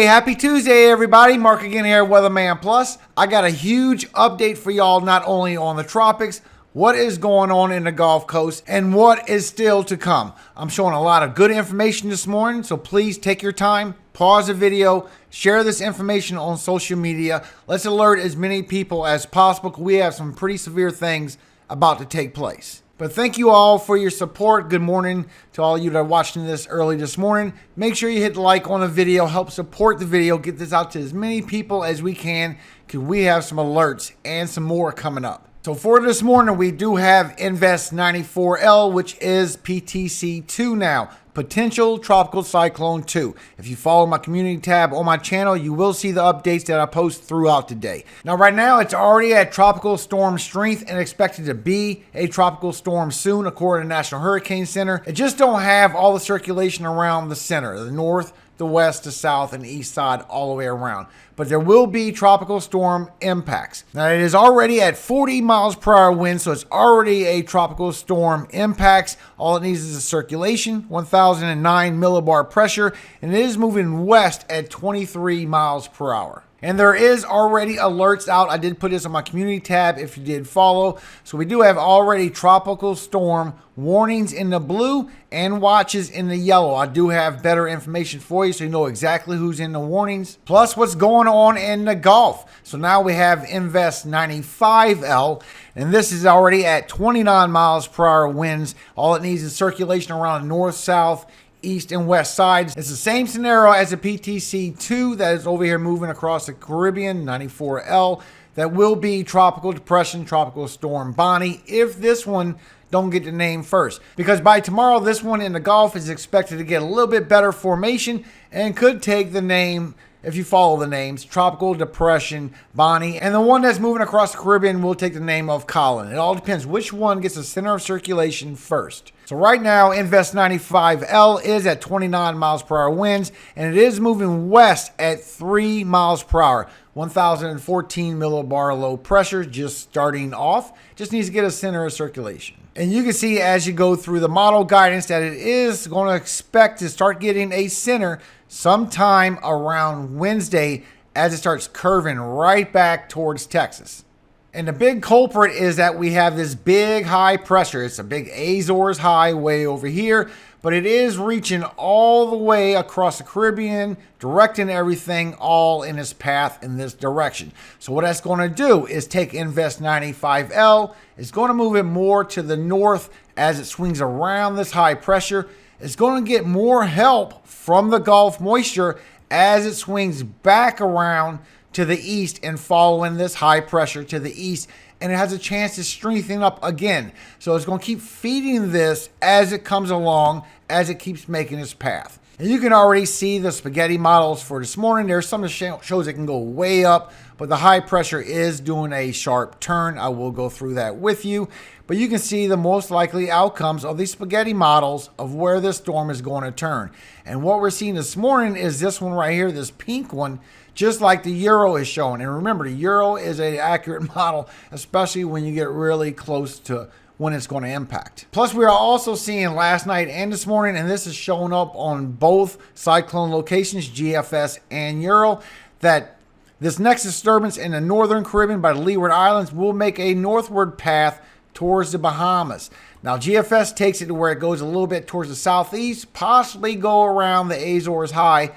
happy Tuesday, everybody. Mark again here at WeatherMan Plus. I got a huge update for y'all, not only on the tropics, what is going on in the Gulf Coast, and what is still to come. I'm showing a lot of good information this morning, so please take your time, pause the video, share this information on social media. Let's alert as many people as possible, because we have some pretty severe things about to take place. But thank you all for your support. Good morning to all you that are watching this early this morning. Make sure you hit like on the video, help support the video, get this out to as many people as we can, because we have some alerts and some more coming up. So for this morning, we do have Invest 94L, which is PTC2 now. Potential Tropical Cyclone 2. If you follow my community tab on my channel, you will see the updates that I post throughout the day. Now, right now, it's already at tropical storm strength and expected to be a tropical storm soon, according to National Hurricane Center. It just don't have all the circulation around the center, the north, the west, the south, and east side all the way around. But there will be tropical storm impacts. Now, it is already at 40 miles per hour wind, so it's already a tropical storm impacts. All it needs is a circulation, 1,009 millibar pressure, and it is moving west at 23 miles per hour. And there is already alerts out. I did put this on my community tab if you did follow. So we do have already tropical storm warnings in the blue and watches in the yellow. I do have better information for you so you know exactly who's in the warnings. Plus what's going on in the Gulf. So now we have Invest 95L, and this is already at 29 miles per hour winds. All it needs is circulation around north, south, east and west sides. It's the same scenario as the PTC2 that is over here moving across the Caribbean, 94L. That will be Tropical Depression, Tropical Storm Bonnie, if this one don't get the name first. Because by tomorrow, this one in the Gulf is expected to get a little bit better formation and could take the name, if you follow the names, Tropical Depression Bonnie. And the one that's moving across the Caribbean will take the name of Colin. It all depends which one gets the center of circulation first. So right now, Invest 95L is at 29 miles per hour winds, and it is moving west at 3 miles per hour. 1,014 millibar low pressure, just starting off. Just needs to get a center of circulation. And you can see as you go through the model guidance that it is going to expect to start getting a center sometime around Wednesday as it starts curving right back towards Texas. And the big culprit is that we have this big high pressure. It's a big Azores high way over here, but it is reaching all the way across the Caribbean, directing everything all in its path in this direction. So what that's going to do is take Invest 95L. It's going to move it more to the north as it swings around this high pressure. It's going to get more help from the Gulf moisture as it swings back around to the east and following this high pressure to the east, and it has a chance to strengthen up again. So it's going to keep feeding this as it comes along, as it keeps making its path. And you can already see the spaghetti models for this morning. There's some that shows it can go way up, but the high pressure is doing a sharp turn. I will go through that with you. But you can see the most likely outcomes of these spaghetti models of where this storm is going to turn. And what we're seeing this morning is this one right here, this pink one, just like the Euro is showing. And remember, the Euro is an accurate model, especially when you get really close to when it's going to impact. Plus, we are also seeing last night and this morning, and this is showing up on both cyclone locations, GFS and Euro, that this next disturbance in the northern Caribbean by the Leeward Islands will make a northward path towards the Bahamas. Now, GFS takes it to where it goes a little bit towards the southeast, possibly go around the Azores high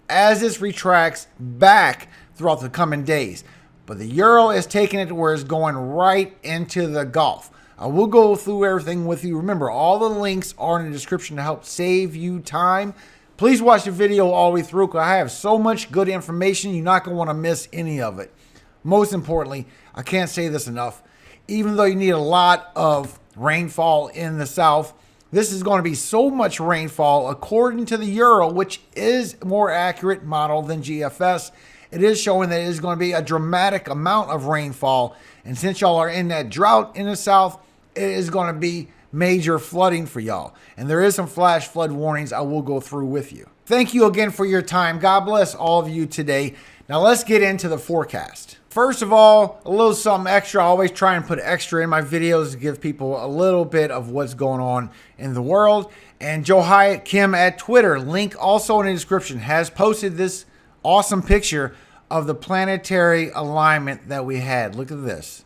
as this retracts back throughout the coming days. But the Euro is taking it to where it's going right into the Gulf. I will go through everything with you. Remember, all the links are in the description to help save you time. Please watch the video all the way through, because I have so much good information. You're not going to want to miss any of it. Most importantly, I can't say this enough. Even though you need a lot of rainfall in the south, this is going to be so much rainfall according to the Euro, which is a more accurate model than GFS. It is showing that it is going to be a dramatic amount of rainfall. And since y'all are in that drought in the south, it is going to be major flooding for y'all. And there is some flash flood warnings I will go through with you. Thank you again for your time. God bless all of you today. Now let's get into the forecast. First of all, a little something extra. I always try and put extra in my videos to give people a little bit of what's going on in the world. And Joe Hyatt Kim at Twitter, link also in the description, has posted this awesome picture of the planetary alignment that we had. Look at this.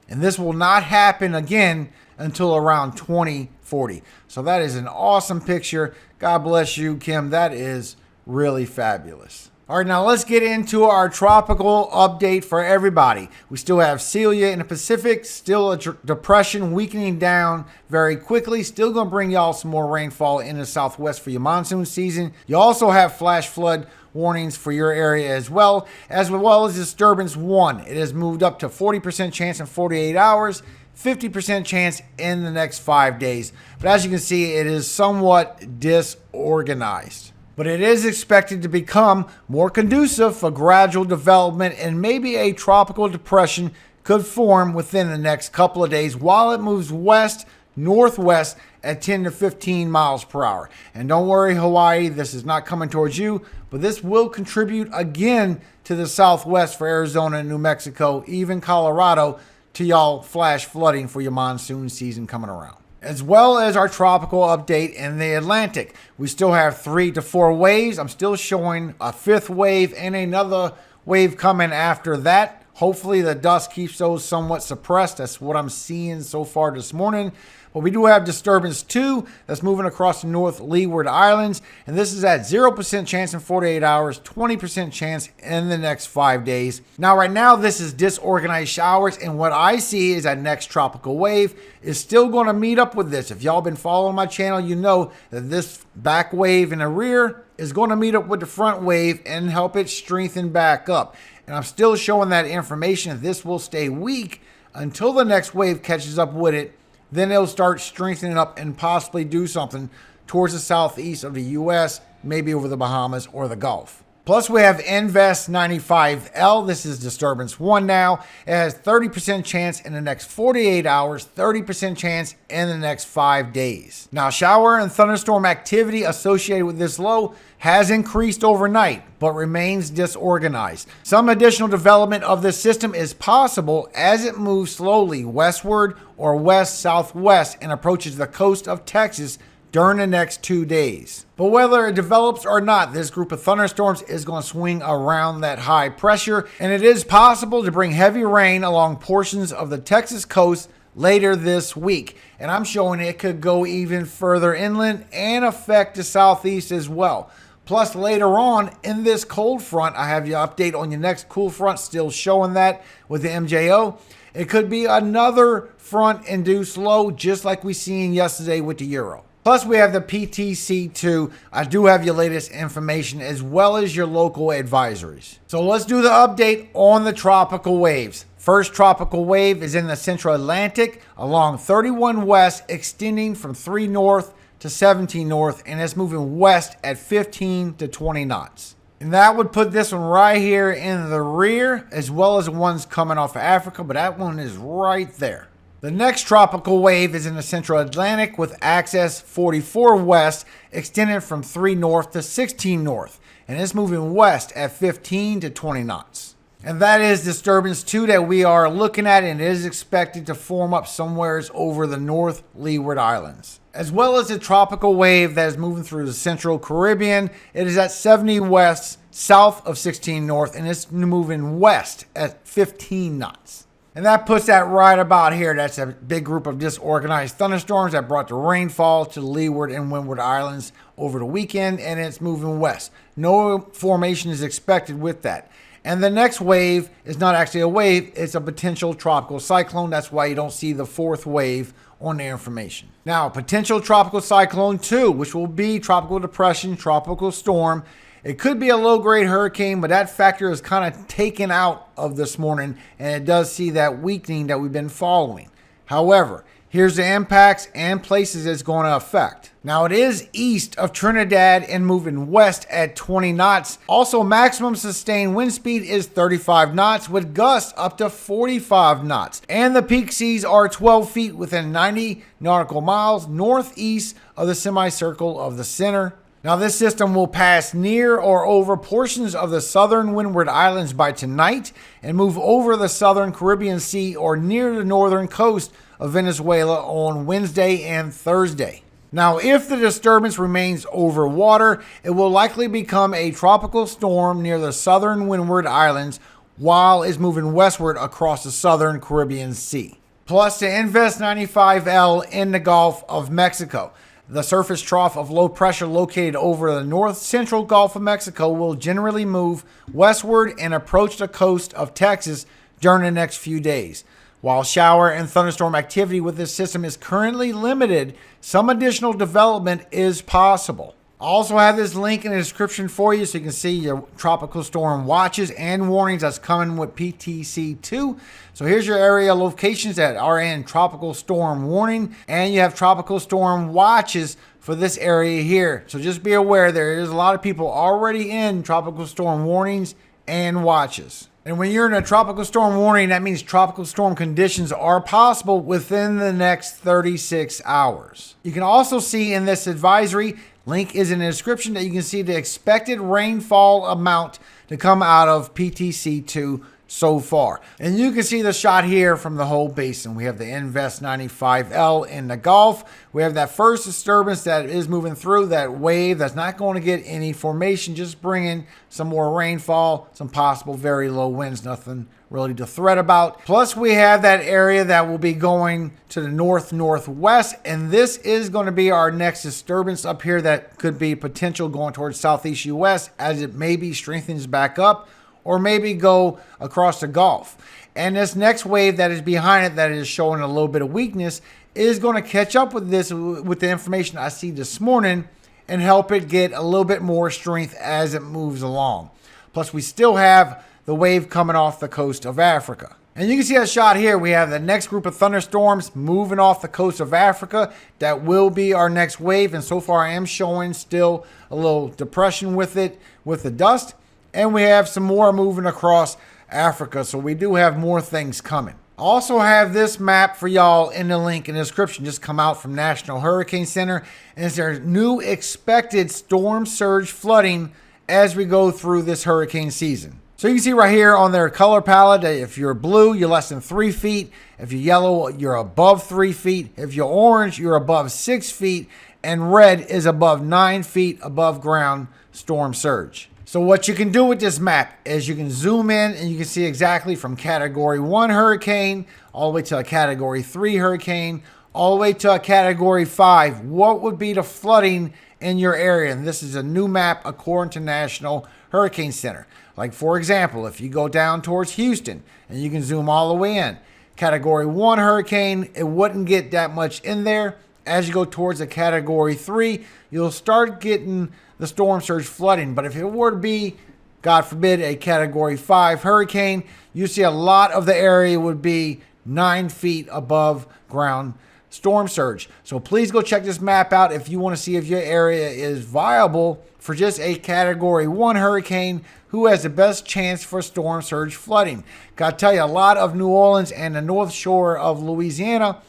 And this will not happen again until around 2040. So that is an awesome picture. God bless you, Kim. That is really fabulous. All right, now let's get into our tropical update for everybody. We still have Celia in the Pacific, still a depression weakening down very quickly. Still going to bring y'all some more rainfall in the southwest for your monsoon season. You also have flash flood warnings for your area as well as disturbance 1. It has moved up to 40% chance in 48 hours, 50% chance in the next 5 days. But as you can see, it is somewhat disorganized. But it is expected to become more conducive for gradual development, and maybe a tropical depression could form within the next couple of days while it moves west northwest at 10 to 15 miles per hour. And don't worry, Hawaii, this is not coming towards you, but this will contribute again to the southwest for Arizona and New Mexico, even Colorado, to y'all flash flooding for your monsoon season coming around. As well as our tropical update in the Atlantic. We still have 3 to 4 waves. I'm still showing a 5th wave and another wave coming after that. Hopefully the dust keeps those somewhat suppressed. That's what I'm seeing so far this morning. But we do have disturbance 2 that's moving across the North Leeward Islands. And this is at 0% chance in 48 hours, 20% chance in the next 5 days. Now, right now, this is disorganized showers. And what I see is that next tropical wave is still going to meet up with this. If y'all been following my channel, you know that this back wave in the rear is going to meet up with the front wave and help it strengthen back up. And I'm still showing that information. This will stay weak until the next wave catches up with it. Then it'll start strengthening up and possibly do something towards the southeast of the U.S., maybe over the Bahamas or the Gulf. Plus, we have Invest 95L. This is disturbance 1 now. It has 30% chance in the next 48 hours, 30% chance in the next 5 days. Now, shower and thunderstorm activity associated with this low has increased overnight, but remains disorganized. Some additional development of this system is possible as it moves slowly westward or west-southwest and approaches the coast of Texas during the next 2 days. But whether it develops or not, this group of thunderstorms is going to swing around that high pressure, and it is possible to bring heavy rain along portions of the Texas coast later this week. And I'm showing it could go even further inland and affect the southeast as well. Plus, later on in this cold front, I have your update on your next cool front, still showing that with the MJO. It could be another front-induced low, just like we seen yesterday with the Euro. Plus, we have the PTC2. I do have your latest information as well as your local advisories. So let's do the update on the tropical waves. First tropical wave is in the central Atlantic along 31 west, extending from 3 north to 17 north, and it's moving west at 15 to 20 knots. And that would put this one right here in the rear, as well as the ones coming off of Africa, but that one is right there. The next tropical wave is in the central Atlantic with axis 44 west, extended from 3 north to 16 north, and it's moving west at 15 to 20 knots. And that is disturbance 2 that we are looking at, and it is expected to form up somewhere over the North Leeward Islands. As well as the tropical wave that is moving through the central Caribbean. It is at 70 west, south of 16 north, and it's moving west at 15 knots. And that puts that right about here. That's a big group of disorganized thunderstorms that brought the rainfall to the Leeward and Windward Islands over the weekend, and it's moving west. No formation is expected with that. And the next wave is not actually a wave, it's a potential tropical cyclone. That's why you don't see the 4th wave on the information. Now, potential tropical cyclone 2, which will be tropical depression, tropical storm. It could be a low-grade hurricane, but that factor is kind of taken out of this morning, and it does see that weakening that we've been following. However, here's the impacts and places it's going to affect. Now, it is east of Trinidad and moving west at 20 knots. Also, maximum sustained wind speed is 35 knots with gusts up to 45 knots. And the peak seas are 12 feet within 90 nautical miles northeast of the semicircle of the center. Now, this system will pass near or over portions of the southern Windward Islands by tonight and move over the southern Caribbean Sea or near the northern coast of Venezuela on Wednesday and Thursday. Now, if the disturbance remains over water, it will likely become a tropical storm near the southern Windward Islands while it's moving westward across the southern Caribbean Sea. Plus, to invest 95L in the Gulf of Mexico. The surface trough of low pressure located over the north central Gulf of Mexico will generally move westward and approach the coast of Texas during the next few days. While shower and thunderstorm activity with this system is currently limited, some additional development is possible. I also have this link in the description for you so you can see your tropical storm watches and warnings that's coming with PTC2. So here's your area locations that are in tropical storm warning, and you have tropical storm watches for this area here. So just be aware there is a lot of people already in tropical storm warnings and watches. And when you're in a tropical storm warning, that means tropical storm conditions are possible within the next 36 hours. You can also see in this advisory, link is in the description, that you can see the expected rainfall amount to come out of PTC2 so far. And you can see the shot here from the whole basin. We have the Invest 95L in the Gulf. We have that first disturbance that is moving through, that wave that's not going to get any formation, just bringing some more rainfall, some possible very low winds, nothing really to fret about. Plus, we have that area that will be going to the northwest, and this is going to be our next disturbance up here that could be potential going towards southeast US as it maybe strengthens back up or maybe go across the Gulf. And this next wave that is behind it that is showing a little bit of weakness is going to catch up with this, with the information I see this morning, and help it get a little bit more strength as it moves along. Plus, we still have the wave coming off the coast of Africa. And you can see that shot here. We have the next group of thunderstorms moving off the coast of Africa. That will be our next wave. And so far, I am showing still a little depression with it, with the dust. And we have some more moving across Africa. So we do have more things coming. I also have this map for y'all in the link in the description. Just come out from National Hurricane Center. And it's their new expected storm surge flooding as we go through this hurricane season. So you can see right here on their color palette that if you're blue, you're less than 3 feet. If you're yellow, you're above 3 feet. If you're orange, you're above 6 feet. And red is above 9 feet above ground storm surge. So what you can do with this map is you can zoom in and you can see exactly from Category 1 hurricane all the way to a Category 3 hurricane, all the way to a Category 5. What would be the flooding in your area? And this is a new map according to National Hurricane Center. Like, for example, if you go down towards Houston and you can zoom all the way in, Category 1 hurricane, it wouldn't get that much in there. As you go towards a Category 3, you'll start getting the storm surge flooding. But if it were to be, God forbid, a Category 5 hurricane, you see a lot of the area would be 9 feet above ground storm surge. So please go check this map out if you want to see if your area is viable for just a Category 1 hurricane. Who has the best chance for storm surge flooding? Gotta tell you, a lot of New Orleans and the North Shore of Louisiana,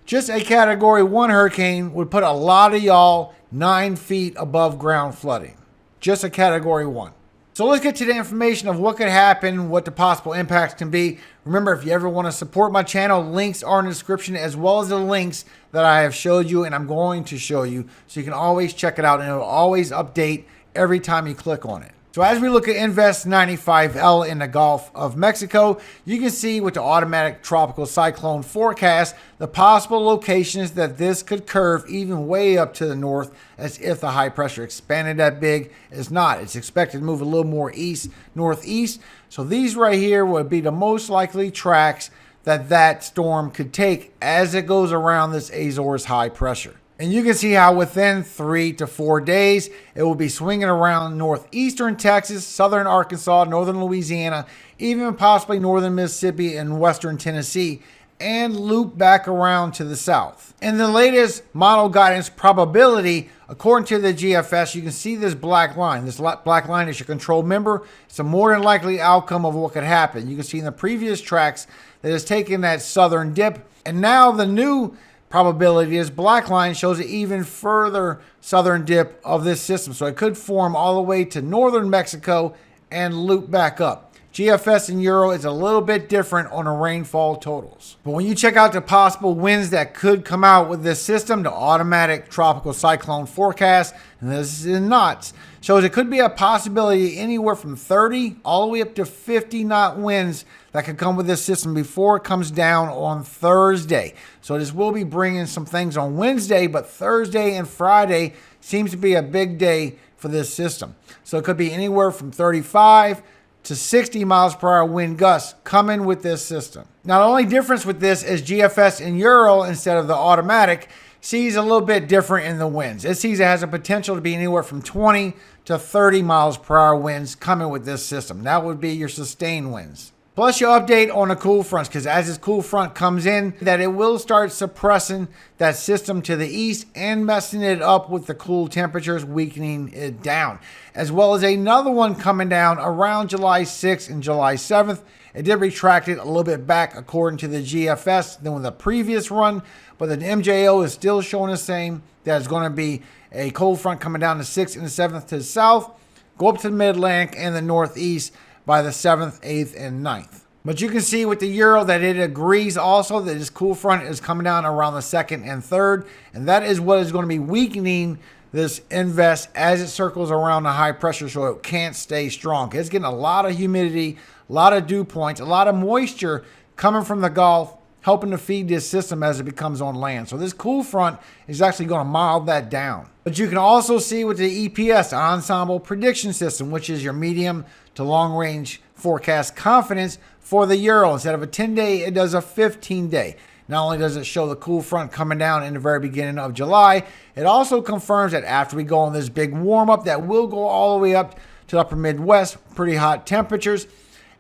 just a Category 1 hurricane would put a lot of y'all 9 feet above ground flooding. Just a Category 1. So let's get to the information of what could happen, what the possible impacts can be. Remember, if you ever want to support my channel, links are in the description, as well as the links that I have showed you and I'm going to show you. So you can always check it out and it will always update every time you click on it. So as we look at Invest 95L in the Gulf of Mexico, you can see with the automatic tropical cyclone forecast, the possible locations that this could curve even way up to the north, as if the high pressure expanded that big. It's not. It's expected to move a little more east, northeast. So these right here would be the most likely tracks that storm could take as it goes around this Azores high pressure. And you can see how within 3 to 4 days, it will be swinging around northeastern Texas, southern Arkansas, northern Louisiana, even possibly northern Mississippi and western Tennessee, and loop back around to the south. In the latest model guidance probability, according to the GFS, you can see this black line. This black line is your control member. It's a more than likely outcome of what could happen. You can see in the previous tracks that it's taken that southern dip, and now the new probability is black line shows an even further southern dip of this system. So it could form all the way to northern Mexico and loop back up. GFS and Euro is a little bit different on the rainfall totals. But when you check out the possible winds that could come out with this system, the automatic tropical cyclone forecast, and this is in knots, shows it could be a possibility anywhere from 30 all the way up to 50 knot winds that could come with this system before it comes down on Thursday. So this will be bringing some things on Wednesday, but Thursday and Friday seems to be a big day for this system. So it could be anywhere from 35 to 60 miles per hour wind gusts coming with this system. Now, the only difference with this is GFS and Euro, instead of the automatic, sees a little bit different in the winds. It sees it has a potential to be anywhere from 20 to 30 miles per hour winds coming with this system. That would be your sustained winds. Plus your update on the cool fronts, because as this cool front comes in, that it will start suppressing that system to the east and messing it up with the cool temperatures, weakening it down. As well as another one coming down around July 6th and July 7th. It did retract it a little bit back according to the GFS than with the previous run, but the MJO is still showing the same. That it's going to be a cold front coming down the 6th and the 7th to the south, go up to the Mid-Atlantic and the Northeast by the 7th, 8th, and 9th. But you can see with the Euro that it agrees also that this cool front is coming down around the 2nd and 3rd, and that is what is going to be weakening this invest as it circles around the high pressure so it can't stay strong. It's getting a lot of humidity, a lot of dew points, a lot of moisture coming from the Gulf, helping to feed this system as it becomes on land. So this cool front is actually going to mild that down. But you can also see with the EPS, the Ensemble Prediction System, which is your medium to long range forecast confidence for the Euro. Instead of a 10-day, it does a 15-day. Not only does it show the cool front coming down in the very beginning of July, it also confirms that after we go on this big warm-up that will go all the way up to the upper Midwest, pretty hot temperatures,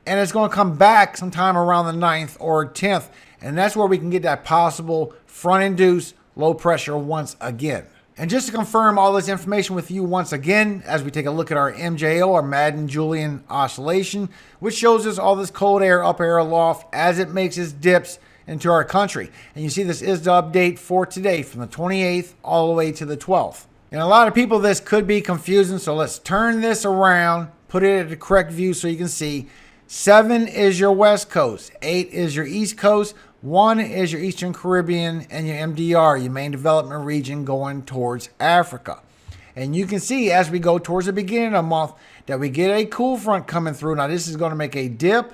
and it's going to come back sometime around the 9th or 10th, and that's where we can get that possible front-induced low pressure once again. And just to confirm all this information with you once again, as we take a look at our MJO, our Madden-Julian oscillation, which shows us all this cold air up air aloft as it makes its dips into our country. And you see this is the update for today from the 28th all the way to the 12th. And a lot of people, this could be confusing, so let's turn this around, put it at the correct view so you can see. 7 is your West Coast, 8 is your East Coast, 1 is your Eastern Caribbean, and your MDR, your main development region going towards Africa. And you can see as we go towards the beginning of the month that we get a cool front coming through. Now this is going to make a dip,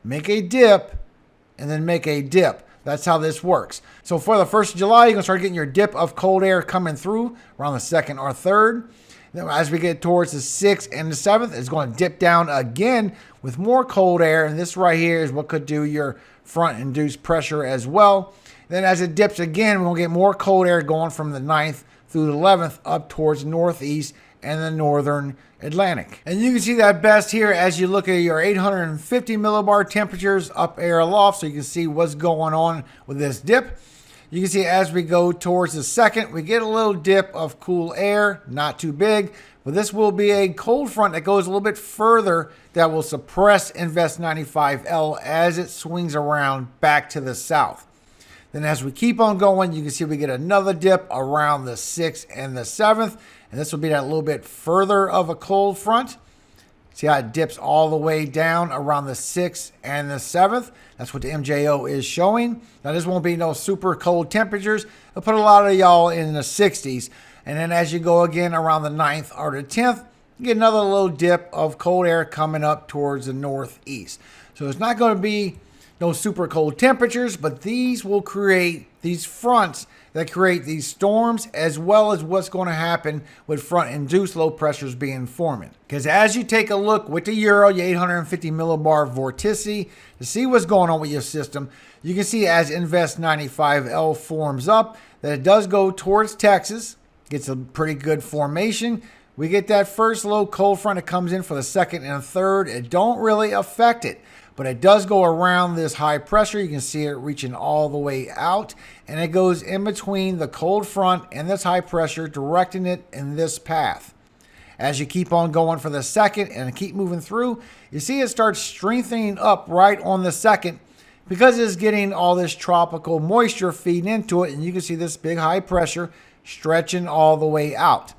and then make a dip. That's how this works. So for the 1st of July, you're going to start getting your dip of cold air coming through around the 2nd or 3rd. Then as we get towards the 6th and the 7th, it's going to dip down again with more cold air. And this right here is what could do your front-induced pressure as well. Then as it dips again, we're going to get more cold air going from the 9th through the 11th up towards the Northeast and the Northern Atlantic. And you can see that best here as you look at your 850 millibar temperatures up air aloft, so you can see what's going on with this dip. You can see as we go towards the 2nd, we get a little dip of cool air, not too big, but this will be a cold front that goes a little bit further that will suppress Invest 95L as it swings around back to the south. Then as we keep on going, you can see we get another dip around the 6th and the 7th, and this will be that little bit further of a cold front. See how it dips all the way down around the 6th and the 7th. That's what the MJO is showing. Now, this won't be no super cold temperatures. It'll put a lot of y'all in the 60s. And then as you go again around the 9th or the 10th, you get another little dip of cold air coming up towards the northeast. So it's not going to be no super cold temperatures, but these will create these fronts that create these storms, as well as what's going to happen with front-induced low pressures being forming. Because as you take a look with the Euro, your 850 millibar vorticity, to see what's going on with your system, you can see as Invest 95L forms up, that it does go towards Texas, gets a pretty good formation. We get that first low cold front that comes in for the 2nd and 3rd. It don't really affect it, but it does go around this high pressure. You can see it reaching all the way out, and it goes in between the cold front and this high pressure, directing it in this path. As you keep on going for the 2nd and keep moving through, you see it starts strengthening up right on the 2nd because it's getting all this tropical moisture feeding into it, and you can see this big high pressure stretching all the way out.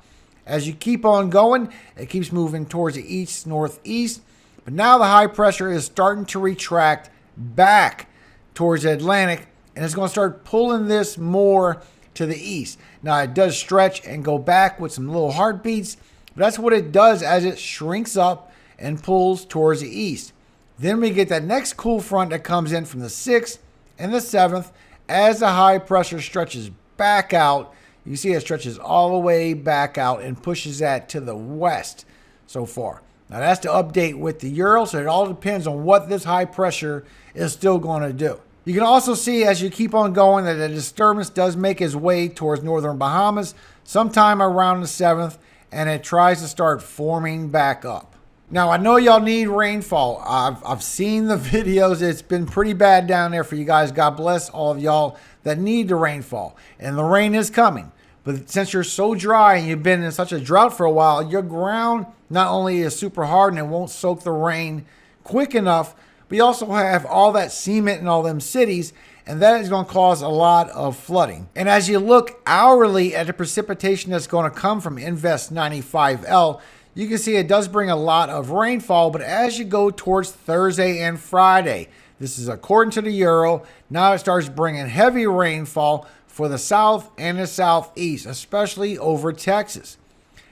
As you keep on going, it keeps moving towards the east, northeast, But now the high pressure is starting to retract back towards the Atlantic, and it's going to start pulling this more to the east. Now it does stretch and go back with some little heartbeats, but that's what it does as it shrinks up and pulls towards the east. Then we get that next cool front that comes in from the 6th and the 7th as the high pressure stretches back out. You see it stretches all the way back out and pushes that to the west so far. Now that's the update with the Euro, so it all depends on what this high pressure is still going to do. You can also see as you keep on going that the disturbance does make its way towards northern Bahamas sometime around the 7th, and it tries to start forming back up. Now I know y'all need rainfall. I've seen the videos. It's been pretty bad down there for you guys. God bless all of y'all that need the rainfall, and the rain is coming. But since you're so dry and you've been in such a drought for a while, your ground not only is super hard and it won't soak the rain quick enough, but you also have all that cement in all them cities, and that is going to cause a lot of flooding. And as you look hourly at the precipitation that's going to come from Invest 95L, you can see it does bring a lot of rainfall, but as you go towards Thursday and Friday, this is according to the Euro, now it starts bringing heavy rainfall for the south and the southeast, especially over Texas.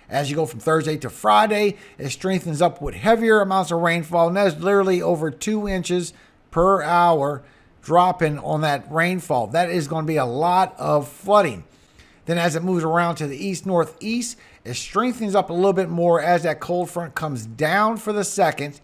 As you go from Thursday to Friday, it strengthens up with heavier amounts of rainfall, and that's literally over 2 inches per hour dropping on that rainfall. That is going to be a lot of flooding. Then as it moves around to the east-northeast, it strengthens up a little bit more as that cold front comes down for the 2nd,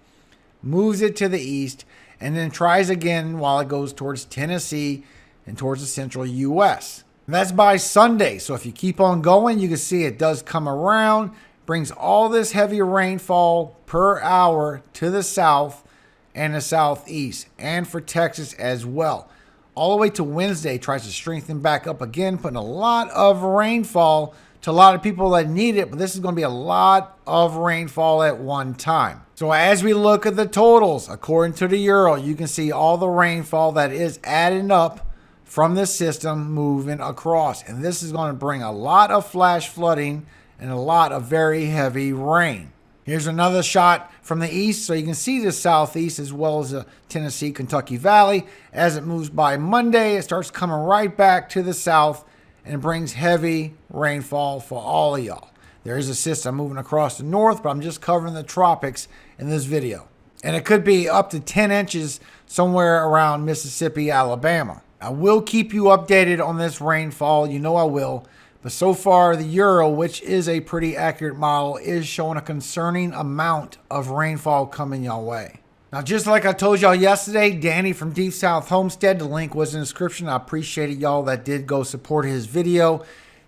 moves it to the east, and then tries again while it goes towards Tennessee and towards the central U.S. And that's by Sunday. So if you keep on going, you can see it does come around, brings all this heavy rainfall per hour to the south and the southeast, and for Texas as well. All the way to Wednesday, tries to strengthen back up again, putting a lot of rainfall to a lot of people that need it, but this is going to be a lot of rainfall at one time. So as we look at the totals, according to the Euro, you can see all the rainfall that is adding up from this system moving across. And this is going to bring a lot of flash flooding and a lot of very heavy rain. Here's another shot from the east, so you can see the southeast as well as the Tennessee, Kentucky Valley. As it moves by Monday, it starts coming right back to the south and brings heavy rainfall for all of y'all. There is a system moving across the north, but I'm just covering the tropics in this video. And it could be up to 10 inches somewhere around Mississippi, Alabama. I will keep you updated on this rainfall. You know I will. But so far, the Euro, which is a pretty accurate model, is showing a concerning amount of rainfall coming your way. Now, just like I told y'all yesterday, Danny from Deep South Homestead, the link was in the description. I appreciated y'all that did go support his video.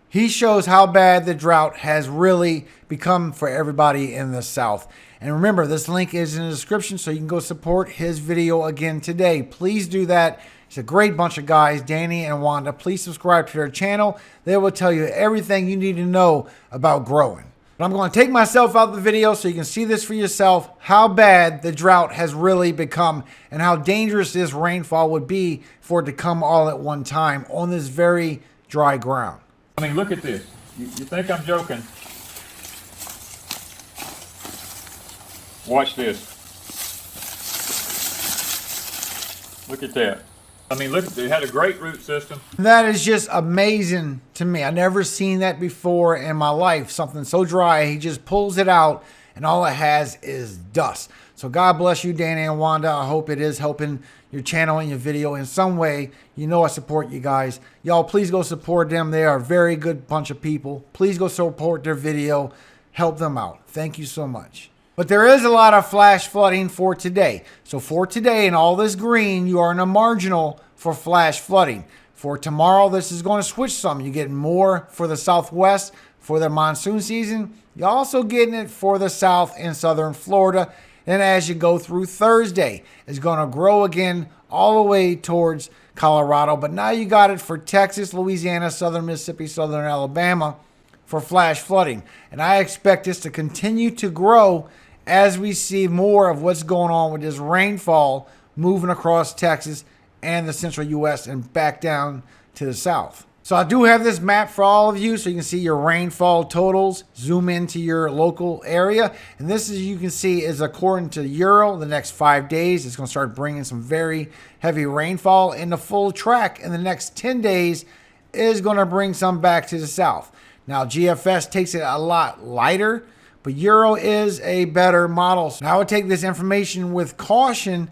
He shows how bad the drought has really become for everybody in the South. And remember, this link is in the description, so you can go support his video again today. Please do that. It's a great bunch of guys, Danny and Wanda. Please subscribe to their channel. They will tell you everything you need to know about growing. But I'm going to take myself out of the video so you can see this for yourself, how bad the drought has really become and how dangerous this rainfall would be for it to come all at one time on this very dry ground. I mean, look at this. You think I'm joking? Watch this. Look at that. I mean, look, it had a great root system. That is just amazing to me. I've never seen that before in my life. Something so dry, he just pulls it out, and all it has is dust. So God bless you, Danny and Wanda. I hope it is helping your channel and your video in some way. You know I support you guys. Y'all, please go support them. They are a very good bunch of people. Please go support their video. Help them out. Thank you so much. But there is a lot of flash flooding for today. So for today, in all this green, you are in a marginal for flash flooding. For tomorrow, this is going to switch some. You get more for the southwest for the monsoon season. You're also getting it for the south and southern Florida. And as you go through Thursday, it's going to grow again all the way towards Colorado. But now you got it for Texas, Louisiana, southern Mississippi, southern Alabama for flash flooding. And I expect this to continue to grow as we see more of what's going on with this rainfall moving across Texas and the central U.S. and back down to the south. So I do have this map for all of you so you can see your rainfall totals, zoom into your local area. And this, as you can see, is according to Euro, the next 5 days. It's going to start bringing some very heavy rainfall. And the full track in the next 10 days is going to bring some back to the south. Now, GFS takes it a lot lighter, but Euro is a better model. Now, I would take this information with caution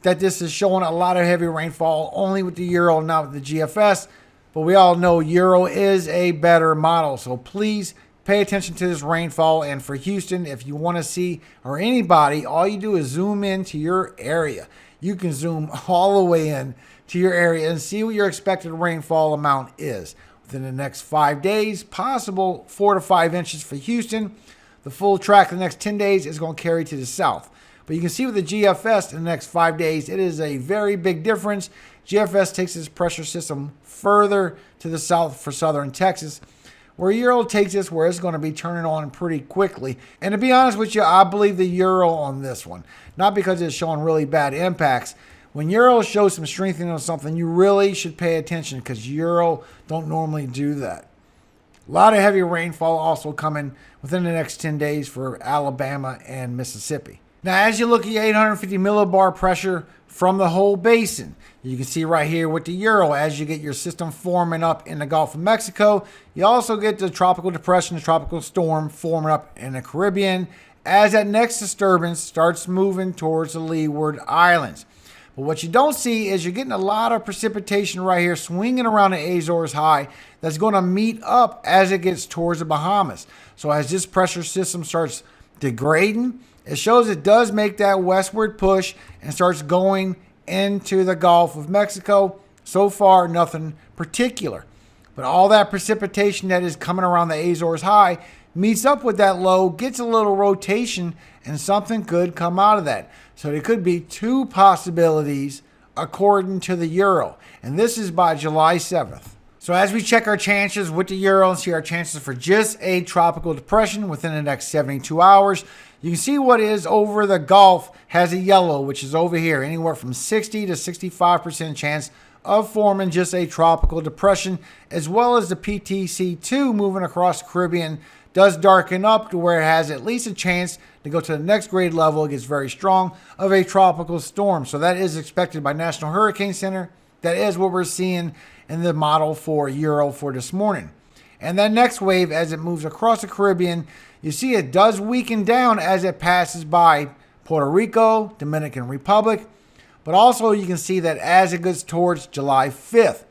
that this is showing a lot of heavy rainfall only with the Euro, not with the GFS. But we all know Euro is a better model. So please pay attention to this rainfall. And for Houston, if you want to see, or anybody, all you do is zoom into your area. You can zoom all the way in to your area and see what your expected rainfall amount is. Within the next 5 days, possible 4 to 5 inches for Houston. The full track in the next 10 days is going to carry to the south. But you can see with the GFS in the next 5 days, it is a very big difference. GFS takes this pressure system further to the south for southern Texas, where Euro takes this where it's going to be turning on pretty quickly. And to be honest with you, I believe the Euro on this one. Not because it's showing really bad impacts. When Euro shows some strengthening on something, you really should pay attention because Euro don't normally do that. A lot of heavy rainfall also coming within the next 10 days for Alabama and Mississippi. Now, as you look at your 850 millibar pressure from the whole basin, you can see right here with the Euro, as you get your system forming up in the Gulf of Mexico, you also get the tropical depression, the tropical storm forming up in the Caribbean as that next disturbance starts moving towards the Leeward Islands. But what you don't see is you're getting a lot of precipitation right here swinging around the Azores high that's going to meet up as it gets towards the Bahamas. So as this pressure system starts degrading, it shows it does make that westward push and starts going into the Gulf of Mexico. So far, nothing particular. But all that precipitation that is coming around the Azores high meets up with that low, gets a little rotation, and something could come out of that. So there could be two possibilities according to the Euro. And this is by July 7th. So as we check our chances with the Euro and see our chances for just a tropical depression within the next 72 hours, you can see what is over the Gulf has a yellow, which is over here, anywhere from 60 to 65% chance of forming just a tropical depression, as well as the PTC2 moving across the Caribbean does darken up to where it has at least a chance to go to the next grade level. It gets very strong of a tropical storm. So that is expected by National Hurricane Center. That is what we're seeing in the model for Euro for this morning. And that next wave, as it moves across the Caribbean, you see it does weaken down as it passes by Puerto Rico, Dominican Republic. But also you can see that as it gets towards July 5th,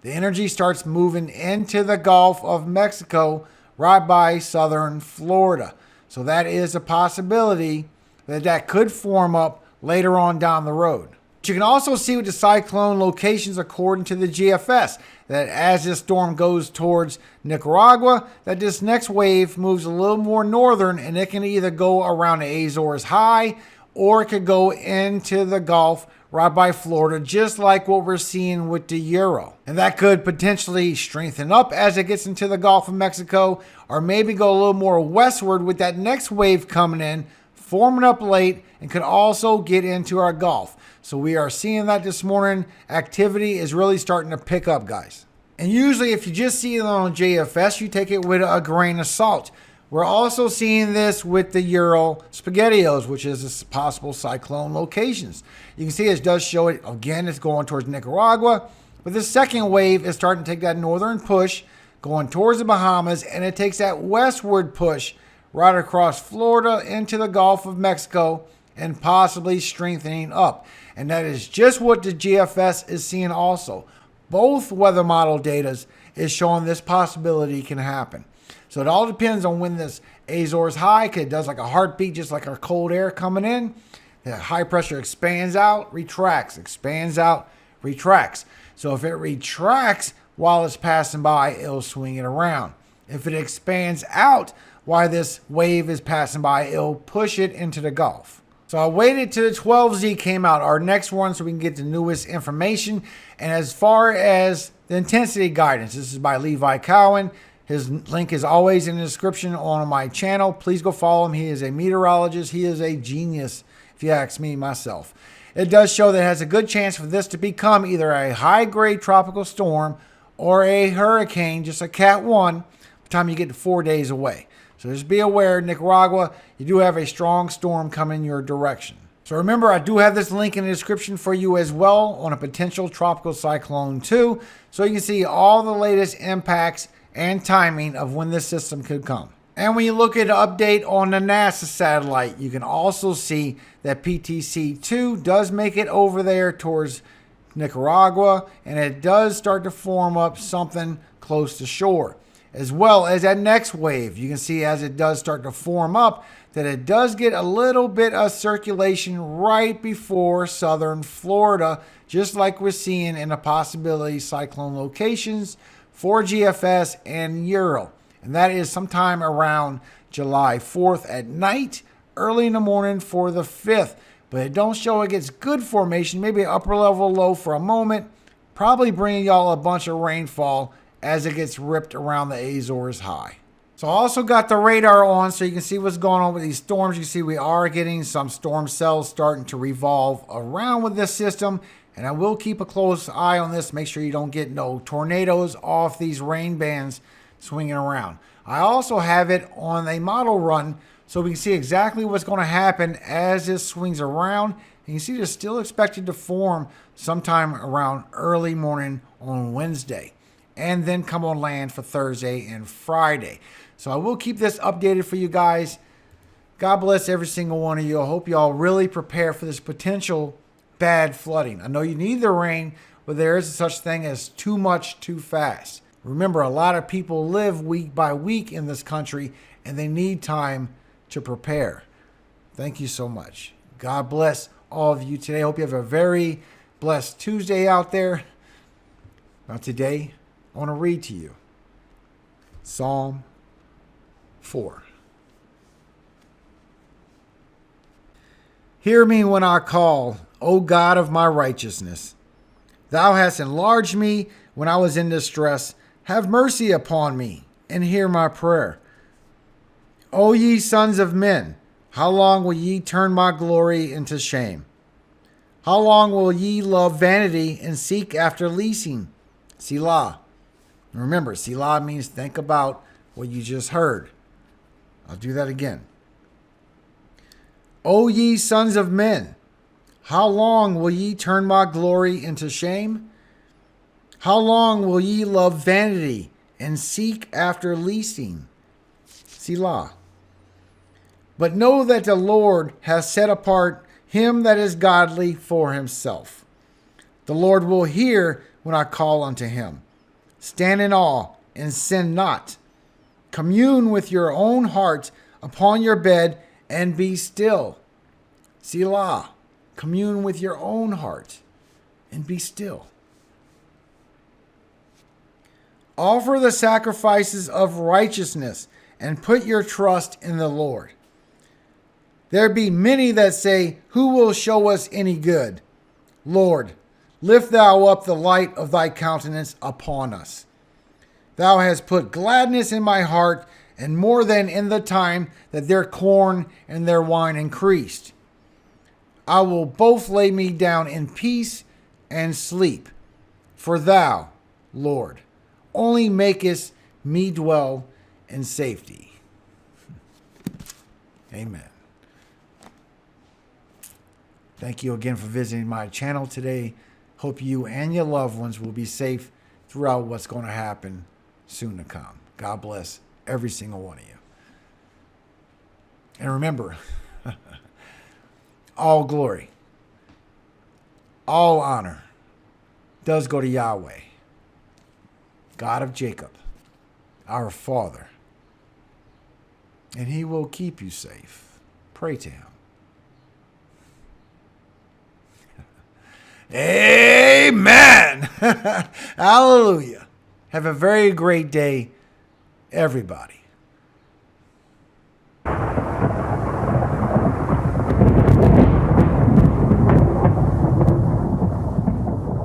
the energy starts moving into the Gulf of Mexico right by southern Florida. So that is a possibility that could form up later on down the road. But you can also see with the cyclone locations according to the GFS that as this storm goes towards Nicaragua, that this next wave moves a little more northern and it can either go around the Azores high or it could go into the Gulf right by Florida, just like what we're seeing with the Euro. And that could potentially strengthen up as it gets into the Gulf of Mexico, or maybe go a little more westward with that next wave coming in, forming up late, and could also get into our Gulf. So we are seeing that this morning. Activity is really starting to pick up, guys. And usually if you just see it on JFS, you take it with a grain of salt. We're also seeing this with the Euro Spaghettios, which is possible cyclone locations. You can see it does show it, again, it's going towards Nicaragua. But the second wave is starting to take that northern push, going towards the Bahamas, and it takes that westward push right across Florida into the Gulf of Mexico and possibly strengthening up. And that is just what the GFS is seeing also. Both weather model data is showing this possibility can happen. So it all depends on when this Azores high, because it does like a heartbeat, just like our cold air coming in. The high pressure expands out, retracts, expands out, retracts. So if it retracts while it's passing by, it'll swing it around. If it expands out while this wave is passing by, it'll push it into the Gulf. So I waited till the 12Z came out, our next one, so we can get the newest information. And as far as the intensity guidance, this is by Levi Cowan. His link is always in the description on my channel. Please go follow him. He is a meteorologist. He is a genius, if you ask me myself. It does show that it has a good chance for this to become either a high-grade tropical storm or a hurricane, just a Cat 1, by the time you get to 4 days away. So just be aware, Nicaragua, you do have a strong storm coming your direction. So remember, I do have this link in the description for you as well on a potential tropical cyclone too, so you can see all the latest impacts and timing of when this system could come. And when you look at an update on the NASA satellite, you can also see that PTC2 does make it over there towards Nicaragua, and it does start to form up something close to shore. As well as that next wave, you can see as it does start to form up, that it does get a little bit of circulation right before southern Florida, just like we're seeing in the possibility cyclone locations for GFS and Euro. And that is sometime around July 4th at night, early in the morning for the 5th. But it don't show it gets good formation, maybe an upper level low for a moment, probably bringing y'all a bunch of rainfall as it gets ripped around the Azores high. So I also got the radar on so you can see what's going on with these storms. You see we are getting some storm cells starting to revolve around with this system. And I will keep a close eye on this. Make sure you don't get no tornadoes off these rain bands swinging around. I also have it on a model run so we can see exactly what's going to happen as this swings around. And you see it's still expected to form sometime around early morning on Wednesday, and then come on land for Thursday and Friday. So I will keep this updated for you guys. God bless every single one of you. I hope y'all really prepare for this potential bad flooding. I know you need the rain, but there is such thing as too much too fast. Remember, a lot of people live week by week in this country, and they need time to prepare. Thank you so much. God bless all of you today. I hope you have a very blessed Tuesday out there. Now today, I want to read to you Psalm 4. Hear me when I call, O God of my righteousness. Thou hast enlarged me when I was in distress. Have mercy upon me and hear my prayer. O ye sons of men, how long will ye turn my glory into shame? How long will ye love vanity and seek after leasing? Selah. Remember, Selah means think about what you just heard. I'll do that again. O ye sons of men, how long will ye turn my glory into shame? How long will ye love vanity and seek after leasing? Selah. But know that the Lord has set apart him that is godly for himself. The Lord will hear when I call unto him. Stand in awe and sin not. Commune with your own heart upon your bed and be still. Selah. Commune with your own heart and be still. Offer the sacrifices of righteousness and put your trust in the Lord. There be many that say, who will show us any good? Lord, lift thou up the light of thy countenance upon us. Thou hast put gladness in my heart, and more than in the time that their corn and their wine increased. I will both lay me down in peace and sleep. For thou, Lord, only makest me dwell in safety. Amen. Thank you again for visiting my channel today. Hope you and your loved ones will be safe throughout what's going to happen soon to come. God bless every single one of you. And remember, all glory, all honor does go to Yahweh, God of Jacob, our Father. And he will keep you safe. Pray to him. Amen. Hallelujah. Have a very great day, everybody.